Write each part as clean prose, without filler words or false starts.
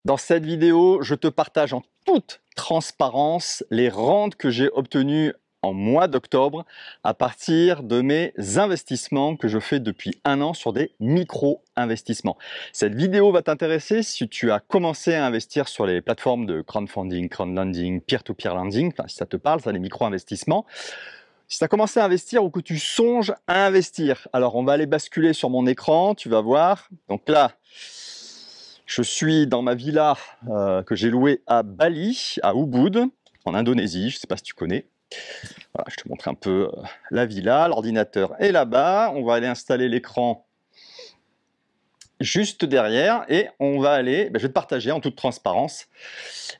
Dans cette vidéo, je te partage en toute transparence les rentes que j'ai obtenues en mois d'octobre à partir de mes investissements que je fais depuis un an sur des micro-investissements. Cette vidéo va t'intéresser si tu as commencé à investir sur les plateformes de crowdfunding, crowdlending, peer-to-peer lending, enfin si ça te parle, ça les micro-investissements. Si tu as commencé à investir ou que tu songes à investir, alors on va aller basculer sur mon écran, tu vas voir. Donc là, je suis dans ma villa que j'ai louée à Bali, à Ubud, en Indonésie, je ne sais pas si tu connais. Voilà, je te montre un peu la villa, l'ordinateur est là-bas. On va aller installer l'écran juste derrière et on va aller, je vais te partager en toute transparence.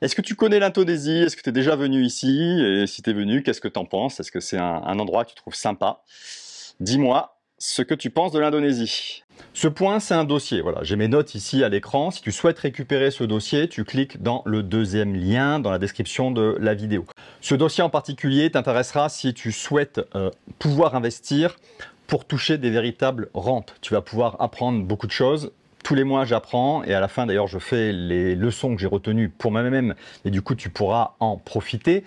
Est-ce que tu connais l'Indonésie? Est-ce que tu es déjà venu ici? Et si tu es venu, qu'est-ce que tu en penses? Est-ce que c'est un endroit que tu trouves sympa? Dis-moi ce que tu penses de l'Indonésie. Ce point, c'est un dossier. Voilà, j'ai mes notes ici à l'écran. Si tu souhaites récupérer ce dossier, tu cliques dans le deuxième lien dans la description de la vidéo. Ce dossier en particulier t'intéressera si tu souhaites pouvoir investir pour toucher des véritables rentes. Tu vas pouvoir apprendre beaucoup de choses. Tous les mois, j'apprends et à la fin, d'ailleurs, je fais les leçons que j'ai retenues pour moi-même et du coup, tu pourras en profiter.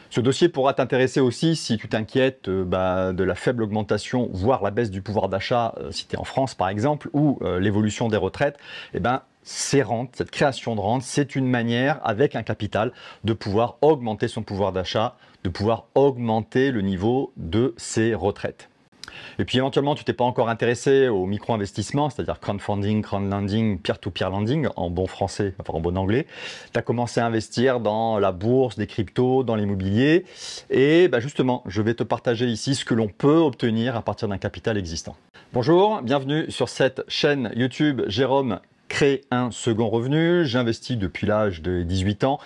Ce dossier pourra t'intéresser aussi si tu t'inquiètes de la faible augmentation, voire la baisse du pouvoir d'achat, si tu es en France par exemple, ou l'évolution des retraites. Ces rentes, cette création de rentes, c'est une manière, avec un capital, de pouvoir augmenter son pouvoir d'achat, de pouvoir augmenter le niveau de ses retraites. Et puis éventuellement, tu t'es pas encore intéressé au micro-investissement, c'est-à-dire crowdfunding, crowdlending, peer-to-peer lending, en bon français, enfin en bon anglais. Tu as commencé à investir dans la bourse, des cryptos, dans l'immobilier. Et justement, je vais te partager ici ce que l'on peut obtenir à partir d'un capital existant. Bonjour, bienvenue sur cette chaîne YouTube Jérôme crée un second revenu. J'investis depuis l'âge de 18 ans,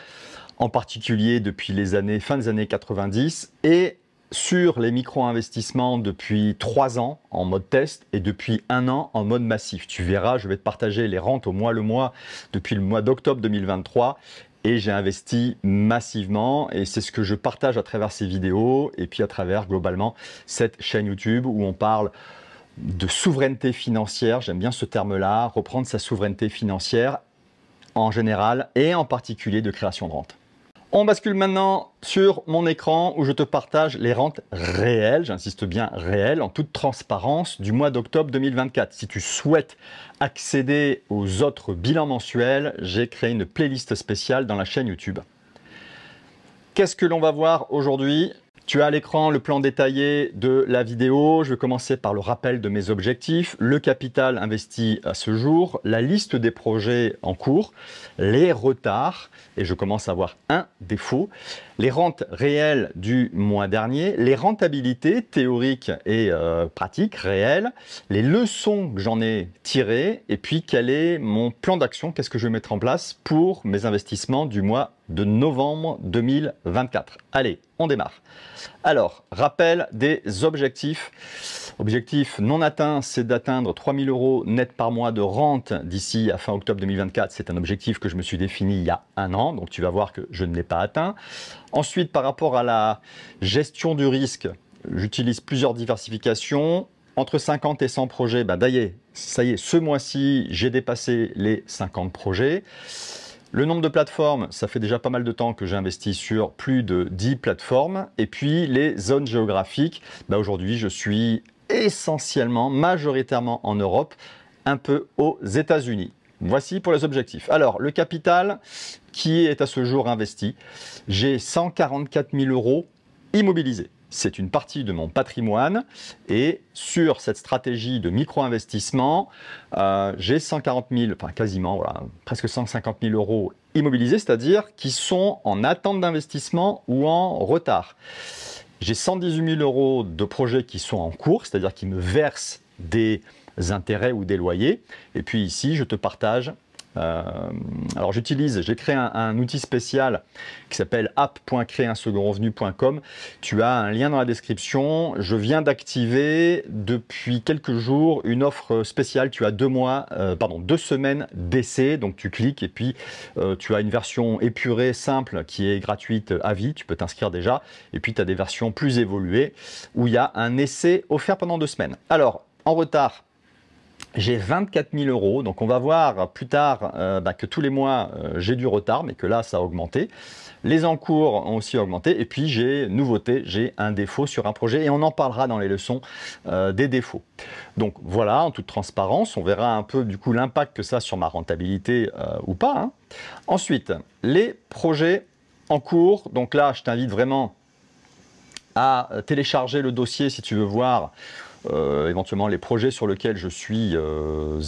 en particulier depuis les fin des années 90 et sur les micro-investissements depuis 3 ans en mode test et depuis 1 an en mode massif. Tu verras, je vais te partager les rentes au mois le mois depuis le mois d'octobre 2023 et j'ai investi massivement et c'est ce que je partage à travers ces vidéos et puis à travers globalement cette chaîne YouTube où on parle de souveraineté financière. J'aime bien ce terme-là, reprendre sa souveraineté financière en général et en particulier de création de rente. On bascule maintenant sur mon écran où je te partage les rentes réelles, j'insiste bien réelles, en toute transparence du mois d'octobre 2024. Si tu souhaites accéder aux autres bilans mensuels, j'ai créé une playlist spéciale dans la chaîne YouTube. Qu'est-ce que l'on va voir aujourd'hui ? Tu as à l'écran le plan détaillé de la vidéo. Je vais commencer par le rappel de mes objectifs, le capital investi à ce jour, la liste des projets en cours, les retards, et je commence à avoir un défaut, les rentes réelles du mois dernier, les rentabilités théoriques et pratiques réelles, les leçons que j'en ai tirées, et puis quel est mon plan d'action, qu'est-ce que je vais mettre en place pour mes investissements du mois de novembre 2024. Allez, on démarre. Alors, rappel des objectifs. Objectif non atteint, c'est d'atteindre 3 000 € net par mois de rente d'ici à fin octobre 2024. C'est un objectif que je me suis défini il y a 1 an, donc tu vas voir que je ne l'ai pas atteint. Ensuite, par rapport à la gestion du risque, j'utilise plusieurs diversifications. Entre 50 et 100 projets, ça y est, ce mois-ci, j'ai dépassé les 50 projets. Le nombre de plateformes, ça fait déjà pas mal de temps que j'ai investi sur plus de 10 plateformes. Et puis les zones géographiques, aujourd'hui je suis essentiellement, majoritairement en Europe, un peu aux États-Unis. Voici pour les objectifs. Alors, le capital qui est à ce jour investi, j'ai 144 000 € immobilisés. C'est une partie de mon patrimoine et sur cette stratégie de micro-investissement, j'ai 140 000, enfin quasiment, voilà, presque 150 000 € immobilisés, c'est-à-dire qui sont en attente d'investissement ou en retard. J'ai 118 000 € de projets qui sont en cours, c'est-à-dire qui me versent des intérêts ou des loyers. Et puis ici, je te partage. Alors j'ai créé un outil spécial qui s'appelle app.créersecondrevenu.com. Tu as un lien dans la description. Je viens d'activer depuis quelques jours une offre spéciale. Tu as 2 semaines d'essai. Donc tu cliques et puis tu as une version épurée, simple, qui est gratuite à vie. Tu peux t'inscrire déjà. Et puis tu as des versions plus évoluées où il y a un essai offert pendant 2 semaines. Alors, en retard, j'ai 24 000 euros. Donc on va voir plus tard que tous les mois, j'ai du retard, mais que là, ça a augmenté. Les encours ont aussi augmenté. Et puis j'ai nouveauté, j'ai un défaut sur un projet. Et on en parlera dans les leçons des défauts. Donc voilà, en toute transparence, on verra un peu du coup l'impact que ça a sur ma rentabilité ou pas, hein. Ensuite, les projets en cours. Donc là, je t'invite vraiment à télécharger le dossier si tu veux voir éventuellement les projets sur lesquels je suis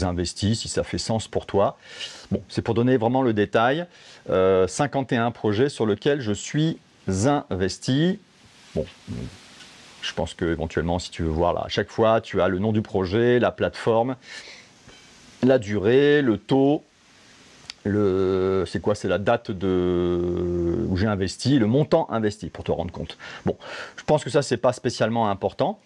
investi, si ça fait sens pour toi. Bon, c'est pour donner vraiment le détail. 51 projets sur lesquels je suis investi. Bon, je pense que éventuellement, si tu veux voir là, à chaque fois, tu as le nom du projet, la plateforme, la durée, le taux. C'est quoi? C'est la date où j'ai investi, le montant investi pour te rendre compte. Bon, je pense que ça, c'est pas spécialement important.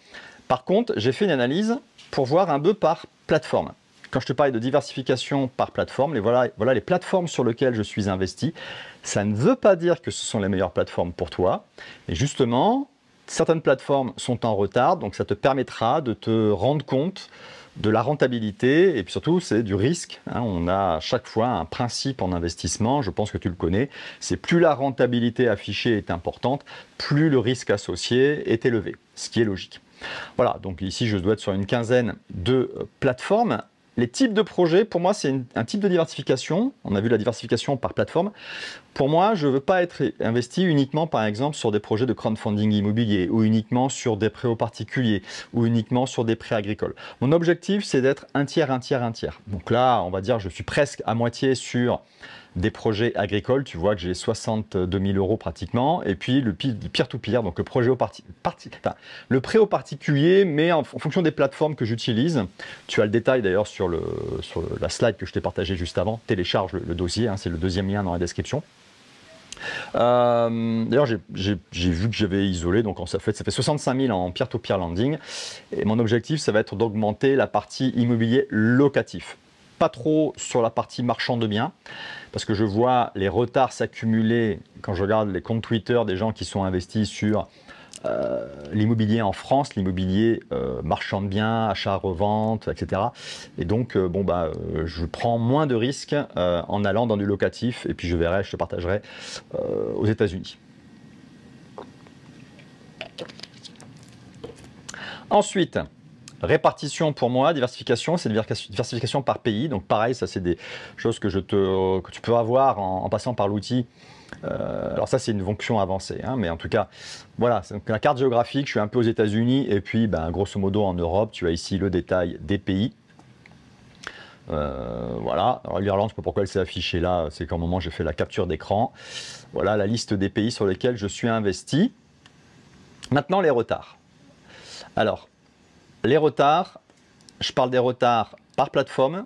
Par contre, j'ai fait une analyse pour voir un peu par plateforme. Quand je te parlais de diversification par plateforme, voilà les plateformes sur lesquelles je suis investi. Ça ne veut pas dire que ce sont les meilleures plateformes pour toi. Et justement, certaines plateformes sont en retard, donc ça te permettra de te rendre compte de la rentabilité et puis surtout c'est du risque, hein. On a à chaque fois un principe en investissement, je pense que tu le connais, c'est plus la rentabilité affichée est importante, plus le risque associé est élevé, ce qui est logique. Voilà, donc ici je dois être sur une quinzaine de plateformes. Les types de projets, pour moi, c'est un type de diversification. On a vu la diversification par plateforme. Pour moi, je ne veux pas être investi uniquement, par exemple, sur des projets de crowdfunding immobilier ou uniquement sur des prêts aux particuliers ou uniquement sur des prêts agricoles. Mon objectif, c'est d'être un tiers, un tiers, un tiers. Donc là, on va dire, je suis presque à moitié sur des projets agricoles. Tu vois que j'ai 62 000 euros pratiquement. Et puis le peer-to-peer, donc le projet le prêt au particulier, mais en fonction des plateformes que j'utilise. Tu as le détail d'ailleurs sur la slide que je t'ai partagée juste avant. Télécharge le dossier, hein, c'est le deuxième lien dans la description. D'ailleurs, j'ai vu que j'avais isolé, donc ça fait 65 000 en peer-to-peer lending. Et mon objectif, ça va être d'augmenter la partie immobilier locatif. Pas trop sur la partie marchand de biens, parce que je vois les retards s'accumuler quand je regarde les comptes Twitter des gens qui sont investis sur l'immobilier en France, l'immobilier marchand de biens, achat-revente, etc. Et donc, je prends moins de risques en allant dans du locatif, et puis je verrai, je te partagerai aux États-Unis. Ensuite, répartition pour moi, diversification, c'est diversification par pays. Donc pareil, ça c'est des choses que tu peux avoir en passant par l'outil. Alors ça c'est une fonction avancée, hein, mais en tout cas, voilà, c'est la carte géographique, je suis un peu aux États-Unis et puis grosso modo en Europe, tu as ici le détail des pays. Voilà, alors l'Irlande, je ne sais pas pourquoi elle s'est affichée là, c'est qu'à un moment j'ai fait la capture d'écran. Voilà la liste des pays sur lesquels je suis investi. Maintenant les retards. Alors, les retards, je parle des retards par plateforme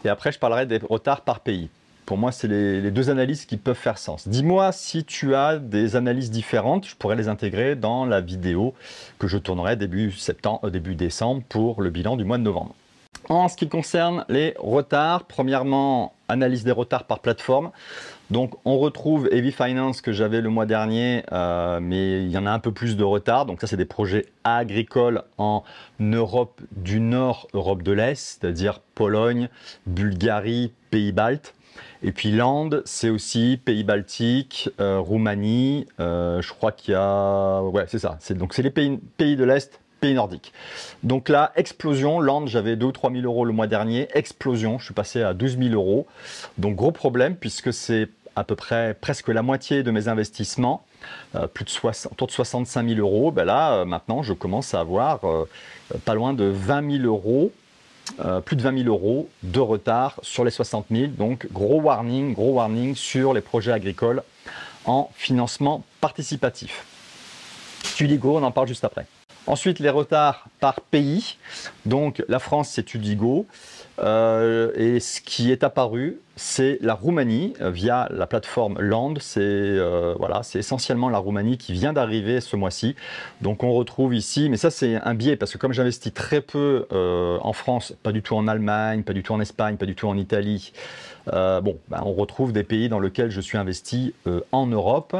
et après je parlerai des retards par pays. Pour moi, c'est les deux analyses qui peuvent faire sens. Dis-moi si tu as des analyses différentes, je pourrais les intégrer dans la vidéo que je tournerai début décembre pour le bilan du mois de novembre. En ce qui concerne les retards, premièrement, analyse des retards par plateforme. Donc on retrouve Heavy Finance que j'avais le mois dernier, mais il y en a un peu plus de retard. Donc ça, c'est des projets agricoles en Europe du Nord, Europe de l'Est, c'est-à-dire Pologne, Bulgarie, Pays-Baltes. Et puis Land, c'est aussi Pays Baltiques, Roumanie, je crois qu'il y a... Ouais, c'est ça. Donc c'est les pays de l'Est, pays nordiques. Donc là, explosion. Land, j'avais 2 ou 3 000 euros le mois dernier. Explosion, je suis passé à 12 000 euros. Donc gros problème puisque c'est à peu près presque la moitié de mes investissements, autour de 65 000 euros. Ben là, maintenant, je commence à avoir pas loin de 20 000 euros. Plus de 20 000 euros de retard sur les 60 000. Donc gros warning sur les projets agricoles en financement participatif. Tudigo, on en parle juste après. Ensuite, les retards par pays. Donc la France, c'est Tudigo. Et ce qui est apparu, c'est la Roumanie via la plateforme Land. C'est essentiellement la Roumanie qui vient d'arriver ce mois-ci. Donc on retrouve ici, mais ça c'est un biais parce que comme j'investis très peu en France, pas du tout en Allemagne, pas du tout en Espagne, pas du tout en Italie, on retrouve des pays dans lesquels je suis investi en Europe.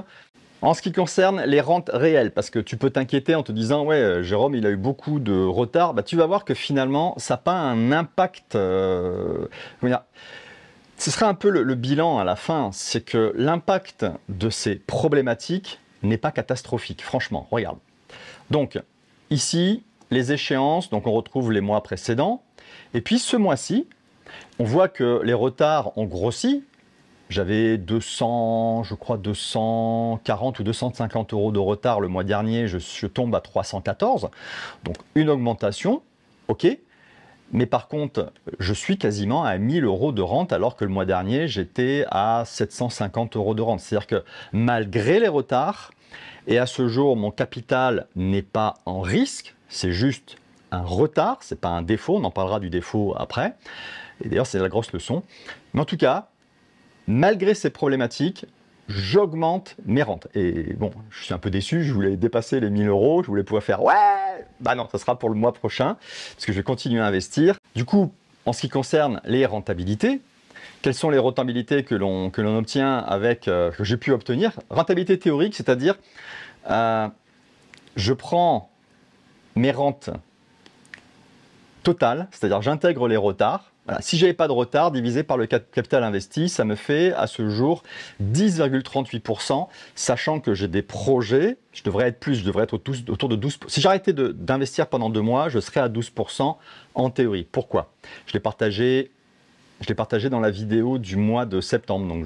En ce qui concerne les rentes réelles, parce que tu peux t'inquiéter en te disant « Ouais, Jérôme, il a eu beaucoup de retard », bah, tu vas voir que finalement, ça n'a pas un impact... comment dire, ce sera un peu le bilan à la fin, c'est que l'impact de ces problématiques n'est pas catastrophique, franchement, regarde. Donc, ici, les échéances, donc on retrouve les mois précédents, et puis ce mois-ci, on voit que les retards ont grossi. J'avais 200, je crois 240 ou 250 euros de retard le mois dernier, je tombe à 314, donc une augmentation, ok. Mais par contre, je suis quasiment à 1000 euros de rente alors que le mois dernier, j'étais à 750 euros de rente. C'est-à-dire que malgré les retards, et à ce jour, mon capital n'est pas en risque, c'est juste un retard, c'est pas un défaut, on en parlera du défaut après. Et d'ailleurs, c'est la grosse leçon. Mais en tout cas, malgré ces problématiques, j'augmente mes rentes. Et bon, je suis un peu déçu, je voulais dépasser les 1000 euros, je voulais pouvoir faire « Ouais !» Bah non, ça sera pour le mois prochain, parce que je vais continuer à investir. Du coup, en ce qui concerne les rentabilités, quelles sont les rentabilités que l'on obtient avec, que j'ai pu obtenir? Rentabilité théorique, c'est-à-dire, je prends mes rentes totales, c'est-à-dire j'intègre les retards. Voilà. Si je n'avais pas de retard, divisé par le capital investi, ça me fait à ce jour 10,38%, sachant que j'ai des projets, je devrais être plus, je devrais être autour de 12%. Si j'arrêtais d'investir pendant 2 mois, je serais à 12% en théorie. Pourquoi? Je l'ai partagé dans la vidéo du mois de septembre, donc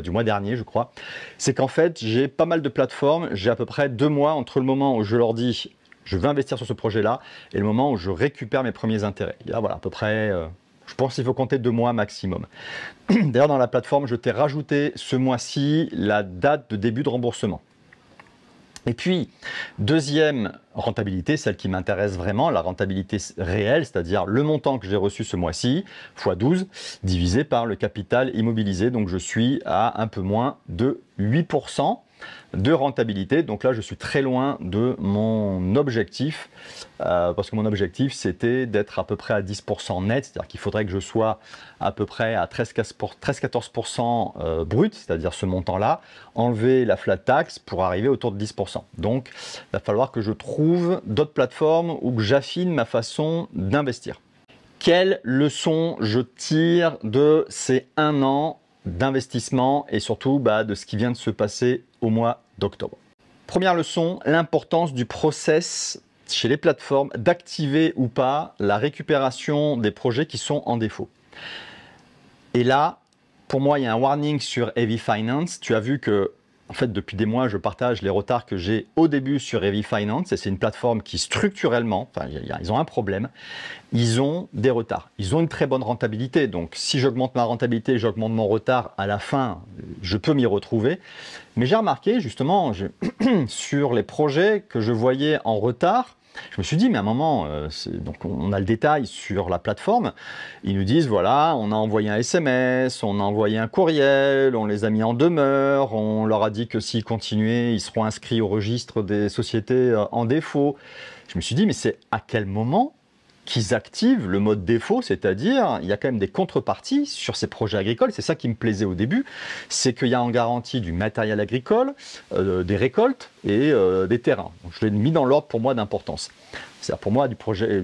du mois dernier, je crois. C'est qu'en fait, j'ai pas mal de plateformes, j'ai à peu près 2 mois entre le moment où je leur dis je veux investir sur ce projet-là et le moment où je récupère mes premiers intérêts. Et là, voilà, à peu près, je pense qu'il faut compter 2 mois maximum. D'ailleurs, dans la plateforme, je t'ai rajouté ce mois-ci la date de début de remboursement. Et puis, deuxième rentabilité, celle qui m'intéresse vraiment, la rentabilité réelle, c'est-à-dire le montant que j'ai reçu ce mois-ci, x 12, divisé par le capital immobilisé. Donc, je suis à un peu moins de 8% de rentabilité. Donc là, je suis très loin de mon objectif, parce que mon objectif, c'était d'être à peu près à 10% net, c'est-à-dire qu'il faudrait que je sois à peu près à 13-14% brut, c'est-à-dire ce montant-là, enlever la flat tax pour arriver autour de 10%. Donc, il va falloir que je trouve d'autres plateformes où j'affine ma façon d'investir. Quelle leçon je tire de ces 1 an d'investissement et surtout de ce qui vient de se passer au mois d'octobre? Première leçon, l'importance du process chez les plateformes d'activer ou pas la récupération des projets qui sont en défaut. Et là, pour moi, il y a un warning sur Heavy Finance. Tu as vu que, en fait, depuis des mois, je partage les retards que j'ai au début sur Heavy Finance. Et c'est une plateforme qui, structurellement, ils ont un problème. Ils ont des retards. Ils ont une très bonne rentabilité. Donc, si j'augmente ma rentabilité, j'augmente mon retard, à la fin, je peux m'y retrouver. Mais j'ai remarqué, justement, sur les projets que je voyais en retard, je me suis dit, mais à un moment, donc on a le détail sur la plateforme, ils nous disent, voilà, on a envoyé un SMS, on a envoyé un courriel, on les a mis en demeure, on leur a dit que s'ils continuaient, ils seront inscrits au registre des sociétés en défaut. Je me suis dit, mais c'est à quel moment qu'ils activent le mode défaut, c'est-à-dire il y a quand même des contreparties sur ces projets agricoles. C'est ça qui me plaisait au début, c'est qu'il y a en garantie du matériel agricole, des récoltes et des terrains. Donc, je l'ai mis dans l'ordre pour moi d'importance. C'est-à-dire pour moi du projet,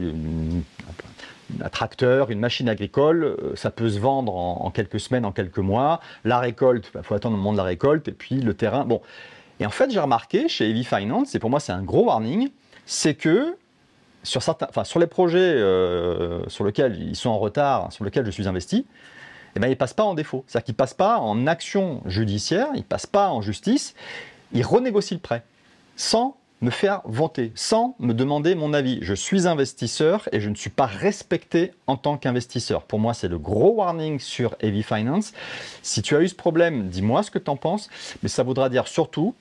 un tracteur, une machine agricole, ça peut se vendre en quelques semaines, en quelques mois. La récolte, il faut attendre le moment de la récolte et puis le terrain. Bon. Et en fait, j'ai remarqué chez Heavy Finance, et pour moi c'est un gros warning, c'est que sur les projets sur lesquels ils sont en retard, sur lesquels je suis investi, ils ne passent pas en défaut. C'est-à-dire qu'ils ne passent pas en action judiciaire, ils ne passent pas en justice, ils renégocient le prêt sans me faire vanter, sans me demander mon avis. Je suis investisseur et je ne suis pas respecté en tant qu'investisseur. Pour moi, c'est le gros warning sur Heavy Finance. Si tu as eu ce problème, dis-moi ce que tu en penses, mais ça voudra dire surtout,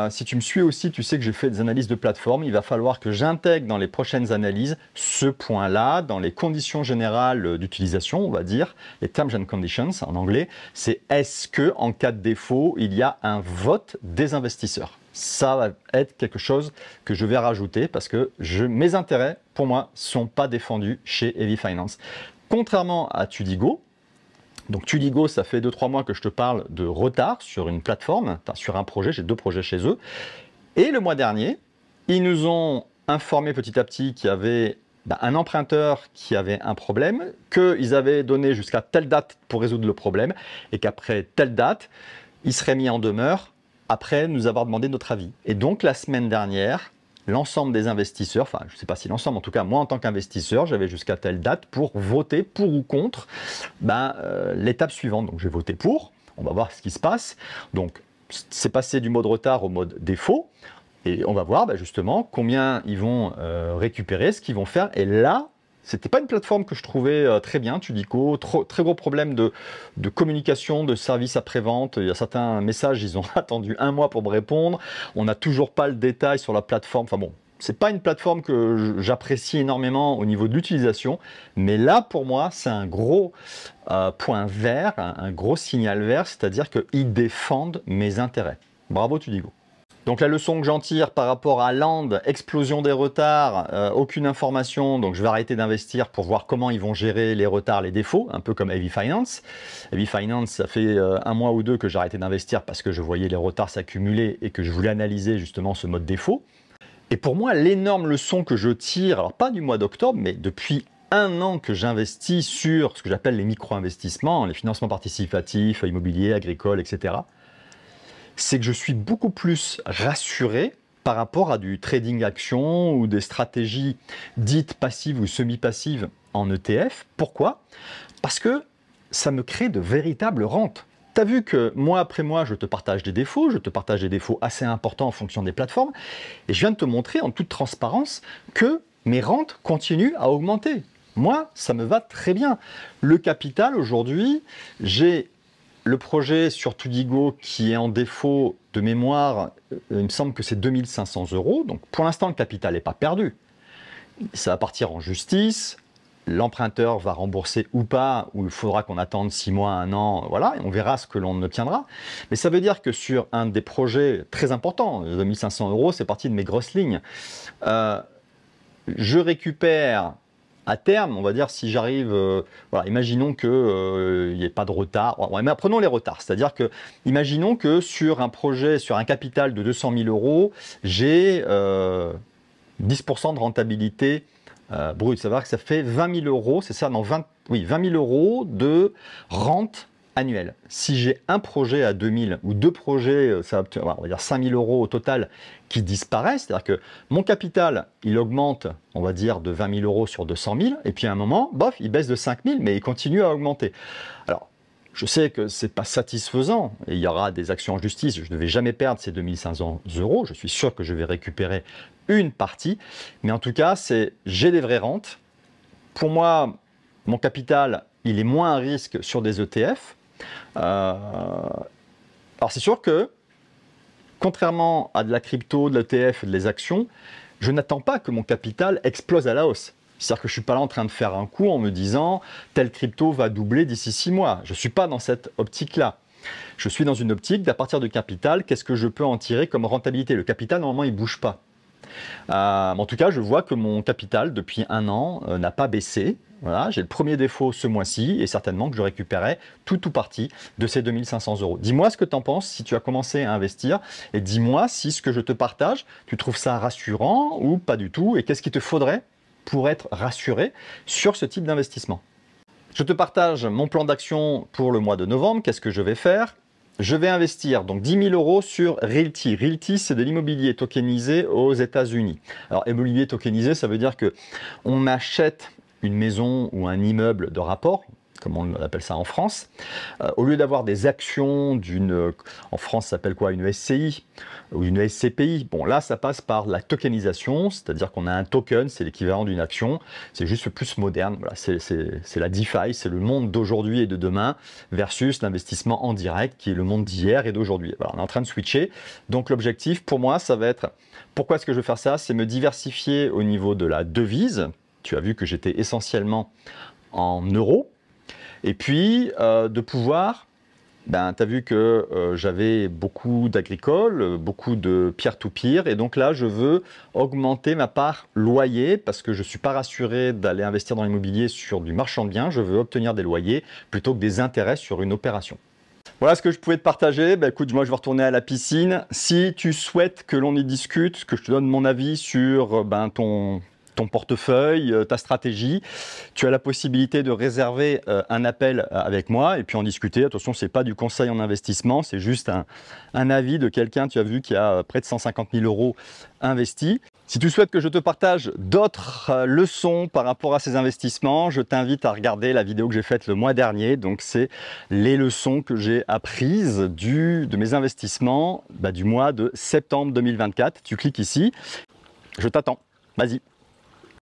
si tu me suis aussi, tu sais que j'ai fait des analyses de plateforme, il va falloir que j'intègre dans les prochaines analyses ce point-là, dans les conditions générales d'utilisation, on va dire, les Terms and Conditions en anglais, c'est est-ce que en cas de défaut, il y a un vote des investisseurs? Ça va être quelque chose que je vais rajouter parce que mes intérêts, pour moi, ne sont pas défendus chez Heavy Finance. Contrairement à Tudigo, Donc Tudigo, ça fait 2-3 mois que je te parle de retard sur une plateforme, sur un projet, j'ai 2 projets chez eux. Et le mois dernier, ils nous ont informé petit à petit qu'il y avait un emprunteur qui avait un problème, qu'ils avaient donné jusqu'à telle date pour résoudre le problème, et qu'après telle date, il serait mis en demeure après nous avoir demandé notre avis. Et donc la semaine dernière, l'ensemble des investisseurs, enfin je ne sais pas si l'ensemble, en tout cas moi en tant qu'investisseur, j'avais jusqu'à telle date pour voter pour ou contre l'étape suivante. Donc j'ai voté pour, on va voir ce qui se passe. Donc c'est passé du mode retard au mode défaut. Et on va voir justement combien ils vont récupérer, ce qu'ils vont faire. Et là, c'était pas une plateforme que je trouvais très bien, Tudico. Très gros problème de communication, de service après-vente. Il y a certains messages, ils ont attendu 1 mois pour me répondre. On n'a toujours pas le détail sur la plateforme. Enfin bon, c'est pas une plateforme que j'apprécie énormément au niveau de l'utilisation. Mais là, pour moi, c'est un gros point vert, un gros signal vert. C'est-à-dire qu'ils défendent mes intérêts. Bravo Tudigo. Donc la leçon que j'en tire par rapport à Land, explosion des retards, aucune information, donc je vais arrêter d'investir pour voir comment ils vont gérer les retards, les défauts, un peu comme Heavy Finance. Heavy Finance, ça fait 1 mois ou 2 que j'ai arrêté d'investir parce que je voyais les retards s'accumuler et que je voulais analyser justement ce mode défaut. Et pour moi, l'énorme leçon que je tire, alors pas du mois d'octobre, mais depuis 1 an que j'investis sur ce que j'appelle les micro-investissements, les financements participatifs, immobiliers, agricoles, etc., c'est que je suis beaucoup plus rassuré par rapport à du trading action ou des stratégies dites passives ou semi-passives en ETF. Pourquoi? Parce que ça me crée de véritables rentes. Tu as vu que mois après mois, je te partage des défauts, je te partage des défauts assez importants en fonction des plateformes, et je viens de te montrer en toute transparence que mes rentes continuent à augmenter. Moi, ça me va très bien. Le capital, aujourd'hui, j'ai le projet sur Tudigo qui est en défaut de mémoire, il me semble que c'est 2 500 €. Donc pour l'instant, le capital n'est pas perdu. Ça va partir en justice. L'emprunteur va rembourser ou pas, ou il faudra qu'on attende 6 mois, 1 an, voilà, et on verra ce que l'on obtiendra. Mais ça veut dire que sur un des projets très importants, 2 500 €, c'est parti de mes grosses lignes, je récupère à terme, on va dire, si j'arrive, voilà, imaginons qu'il n'y ait pas de retard. Ouais, mais prenons les retards, c'est-à-dire que, imaginons que sur un projet, sur un capital de 200 000 €, j'ai 10% de rentabilité brute. Ça veut dire que ça fait 20 000 €, c'est ça, non, 20 000 € de rente annuelle. Si j'ai un projet à 2 000 ou 2 projets, ça va, on va dire 5 000 € au total qui disparaissent, c'est-à-dire que mon capital, il augmente, on va dire, de 20 000 € sur 200 000, et puis à un moment, bof, il baisse de 5 000, mais il continue à augmenter. Alors, je sais que c'est pas satisfaisant, et il y aura des actions en justice, je ne vais jamais perdre ces 2 500 €, je suis sûr que je vais récupérer une partie, mais en tout cas, j'ai des vraies rentes. Pour moi, mon capital, il est moins à risque sur des ETF. Alors c'est sûr que, contrairement à de la crypto, de l'ETF, des actions, je n'attends pas que mon capital explose à la hausse. C'est-à-dire que je ne suis pas là en train de faire un coup en me disant « telle crypto va doubler d'ici 6 mois ». Je ne suis pas dans cette optique-là. Je suis dans une optique d'à partir du capital, qu'est-ce que je peux en tirer comme rentabilité? Le capital, normalement, il ne bouge pas. En tout cas, je vois que mon capital, depuis 1 an, n'a pas baissé. Voilà, j'ai le premier défaut ce mois-ci et certainement que je récupérerai tout ou partie de ces 2 500 €. Dis-moi ce que tu en penses si tu as commencé à investir et dis-moi si ce que je te partage, tu trouves ça rassurant ou pas du tout et qu'est-ce qu'il te faudrait pour être rassuré sur ce type d'investissement. Je te partage mon plan d'action pour le mois de novembre. Qu'est-ce que je vais faire? Je vais investir donc 10 000 € sur Realty. Realty, c'est de l'immobilier tokenisé aux États-Unis. Alors, immobilier tokenisé, ça veut dire que on achète une maison ou un immeuble de rapport, comme on appelle ça en France, au lieu d'avoir des actions d'une, en France ça s'appelle quoi, une SCI ou une SCPI, bon là ça passe par la tokenisation, c'est-à-dire qu'on a un token, c'est l'équivalent d'une action, c'est juste plus moderne, voilà, c'est la DeFi, c'est le monde d'aujourd'hui et de demain versus l'investissement en direct qui est le monde d'hier et d'aujourd'hui. Voilà, on est en train de switcher, donc l'objectif pour moi ça va être, pourquoi est-ce que je veux faire ça? C'est me diversifier au niveau de la devise. Tu as vu que j'étais essentiellement en euros. Et puis, de pouvoir Ben, tu as vu que j'avais beaucoup d'agricoles, beaucoup de peer-to-peer, et donc là, je veux augmenter ma part loyer parce que je ne suis pas rassuré d'aller investir dans l'immobilier sur du marchand de biens. Je veux obtenir des loyers plutôt que des intérêts sur une opération. Voilà ce que je pouvais te partager. Ben, écoute, moi, je vais retourner à la piscine. Si tu souhaites que l'on y discute, que je te donne mon avis sur ton portefeuille, ta stratégie, tu as la possibilité de réserver un appel avec moi et puis en discuter. Attention, ce n'est pas du conseil en investissement, c'est juste un avis de quelqu'un, tu as vu, qui a près de 150 000 € investis. Si tu souhaites que je te partage d'autres leçons par rapport à ces investissements, je t'invite à regarder la vidéo que j'ai faite le mois dernier. Donc, c'est les leçons que j'ai apprises de mes investissements du mois de septembre 2024. Tu cliques ici, je t'attends. Vas-y.